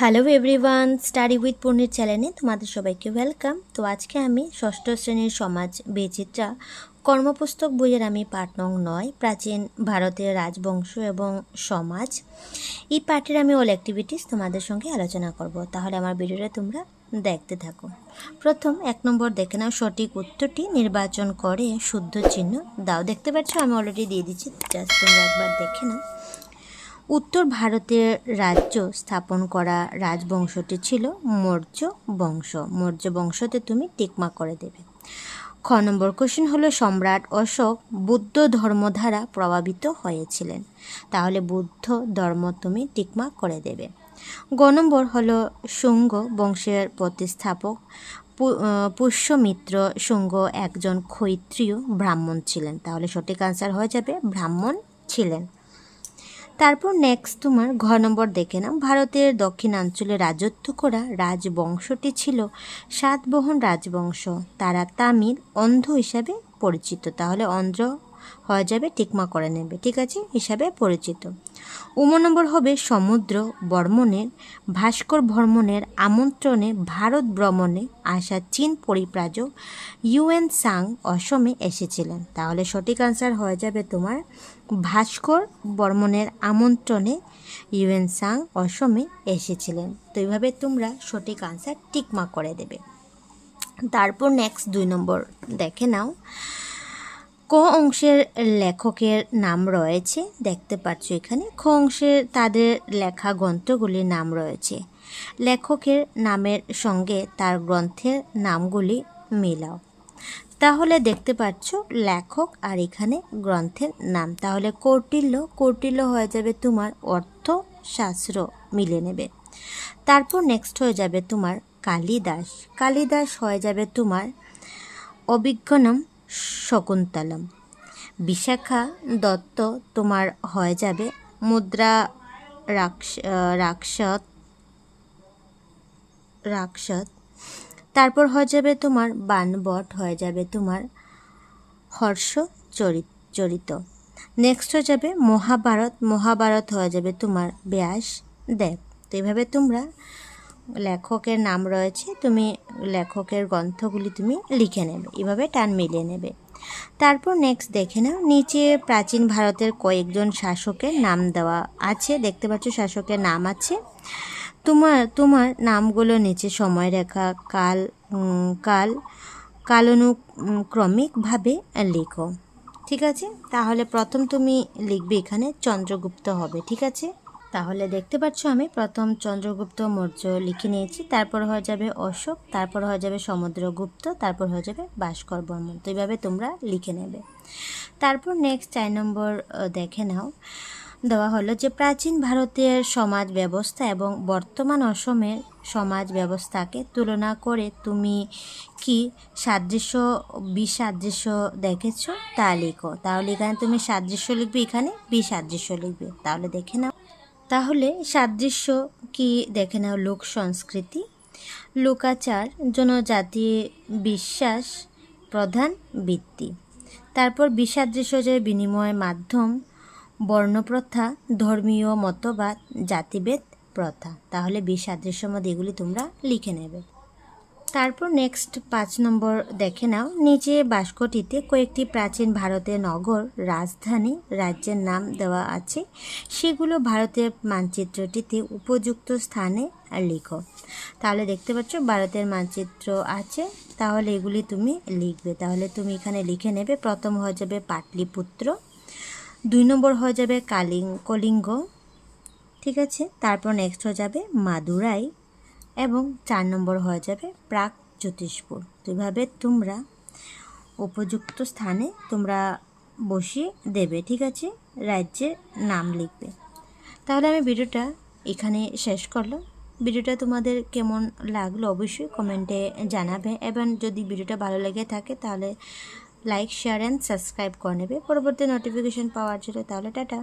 Hello everyone, study with পূর্ণির চ্যানেলে তোমাদের সবাইকে ওয়েলকাম। তো আজকে আমি ষষ্ঠ শ্রেণীর সমাজ বিচিত্রা কর্মপুস্তক বইয়ের আমি পাঠ নং 9 প্রাচীন ভারতের রাজবংশ এবং সমাজ, এই পাঠের আমি অল অ্যাক্টিভিটিস তোমাদের সঙ্গে আলোচনা করব। তাহলে আমার ভিডিওটা তোমরা দেখতে থাকো। প্রথম 1 নম্বর দেখে নাও, সঠিক উত্তরটি নির্বাচন করে শুদ্ধ চিহ্ন দাও। দেখতে পাচ্ছ আমি অলরেডি দিয়ে দিচ্ছি, জাস্ট তোমরা একবার দেখে নাও। উত্তর ভারতের রাজ্য স্থাপন করা রাজবংশটি ছিল মৌর্য বংশ। মৌর্য বংশতে তুমি টিকমার্ক করে দেবে। খ নম্বর কোশ্চেন হলো, সম্রাট অশোক বুদ্ধ ধর্ম দ্বারা প্রভাবিত হয়েছিলেন। তাহলে বুদ্ধ ধর্ম তুমি টিকমার্ক করে দেবে। গ নম্বর হলো, শুঙ্গ বংশের প্রতিস্থাপক পুষ্যমিত্র শুঙ্গ একজন ক্ষত্রিয় ব্রাহ্মণ ছিলেন। তাহলে সঠিক আনসার হয়ে যাবে ব্রাহ্মণ ছিলেন। তারপর নেক্সট তোমার ঘ নম্বর দেখে নাও, ভারতের দক্ষিণাঞ্চলে রাজত্ব করা রাজবংশটি ছিল সাতবাহন রাজবংশ। তারা তামিল অন্ধ্র হিসাবে পরিচিত। তাহলে অন্ধ্র হয়ে যাবে, টিকমার্ক করে নেবে, ঠিক আছে, হিসাবে পরিচিত। নম্বর হবে, সমুদ্র বর্মণের ভাস্কর ভ্রমণের আমন্ত্রণে ভারত ভ্রমণে আসা চীন পরিব্রাজক ইউএন সাং অসমে এসেছিলেন। তাহলে সঠিক আনসার হয়ে যাবে তোমার ভাস্কর বর্মণের আমন্ত্রণে ইউএন সাং অসমে এসেছিলেন। তো এইভাবে তোমরা সঠিক আনসার টিকমার্ক করে দেবে। তারপর নেক্সট 2 নম্বর দেখে নাও, ক অংশের লেখকের নাম রয়েছে। দেখতে পাচ্ছ এখানে খ অংশের তাদের লেখা গ্রন্থগুলির নাম রয়েছে। লেখকের নামের সঙ্গে তার গ্রন্থের নামগুলি মিলাও। তাহলে দেখতে পাচ্ছ লেখক আর এখানে গ্রন্থের নাম। তাহলে কৌটিল্য হয়ে যাবে তোমার অর্থশাস্ত্র, মিলে নেবে। তারপর নেক্সট হয়ে যাবে তোমার কালিদাস হয়ে যাবে তোমার অভিজ্ঞানম শকুন্তলম। বিশাখা দত্ত তোমার হয়ে যাবে মুদ্রা রাক্ষস। তারপর হয়ে যাবে তোমার বানবট হয়ে যাবে তোমার হর্ষ চরিত। নেক্সট হয়ে যাবে মহাভারত হয়ে যাবে তোমার ব্যাসদেব। তো এইভাবে তোমরা লেখকের নাম রয়েছে, তুমি লেখকের গ্রন্থগুলি তুমি লিখে নেবে, এভাবে টান মিলিয়ে নেবে। তারপর নেক্সট দেখে নাও, নিচে প্রাচীন ভারতের কয়েকজন শাসকের নাম দেওয়া আছে। দেখতে পাচ্ছ শাসকের নাম আছে। তোমার নামগুলো নিচে সময়রেখা কালানুক্রমিকভাবে লেখো, ঠিক আছে। তাহলে প্রথম তুমি লিখবে এখানে চন্দ্রগুপ্ত হবে, ঠিক আছে। তাহলে দেখতে পাচ্ছ আমি প্রথম চন্দ্রগুপ্ত মৌর্য লিখে নিয়েছি। তারপর হয়ে যাবে অশোক, তারপর হয়ে যাবে সমুদ্রগুপ্ত, তারপর হয়ে যাবে ভাস্কর বর্মন। তো এইভাবে তোমরা লিখে নেবে। তারপর নেক্সট 4 নম্বর দেখে নাও, দেওয়া হলো যে প্রাচীন ভারতের সমাজ ব্যবস্থা এবং বর্তমান অসমের সমাজ ব্যবস্থাকে তুলনা করে তুমি কি বিসাদৃশ্য দেখেছো তা লিখো। তাহলে এখানে তুমি সাদৃশ্য লিখবে, এখানে বিসাদৃশ্য লিখবে। তাহলে দেখে নাও। তাহলে সাদৃশ্য কি দেখে নাও, লোক সংস্কৃতি, লোকাচার, জনজাতি বিশ্বাস প্রধান বৃত্তি। তারপর বিসাদৃশ্য যে বিনিময় মাধ্যম, বর্ণপ্রথা, ধর্মীয় মতবাদ, জাতিভেদ প্রথা। তাহলে বিসাদৃশ্যের মধ্যে এগুলি তোমরা লিখে নেবে। তারপর নেক্সট 5 নম্বর দেখে নাও, নিচে বাক্যটিতে কয়েকটি প্রাচীন ভারতের নগর রাজধানী রাজ্যের নাম দেওয়া আছে, সেগুলো ভারতের মানচিত্রটিতে উপযুক্ত স্থানে লিখো। তাহলে দেখতে পাচ্ছ ভারতের মানচিত্র আছে, তাহলে এগুলি তুমি লিখবে। তাহলে তুমি এখানে লিখে নেবে। প্রথম হয়ে যাবে পাটলিপুত্র, 2 নম্বর হয়ে যাবে কলিঙ্গ, ঠিক আছে। তারপর নেক্সট হয়ে যাবে মাদুরাই এবং 4 নম্বর হয়ে যাবে প্রাক জ্যোতিষপুর। তো এইভাবে তোমরা উপযুক্ত স্থানে তোমরা বসিয়ে দেবে, ঠিক আছে, রাজ্যের নাম লিখবে। তাহলে আমি ভিডিওটা এখানে শেষ করলাম। ভিডিওটা তোমাদের কেমন লাগলো অবশ্যই কমেন্টে জানাবে, এবং যদি ভিডিওটা ভালো লেগে থাকে তাহলে লাইক, শেয়ার অ্যান্ড সাবস্ক্রাইব করে নেবে পরবর্তী নোটিফিকেশন পাওয়ার জন্য। তাহলে টাটা।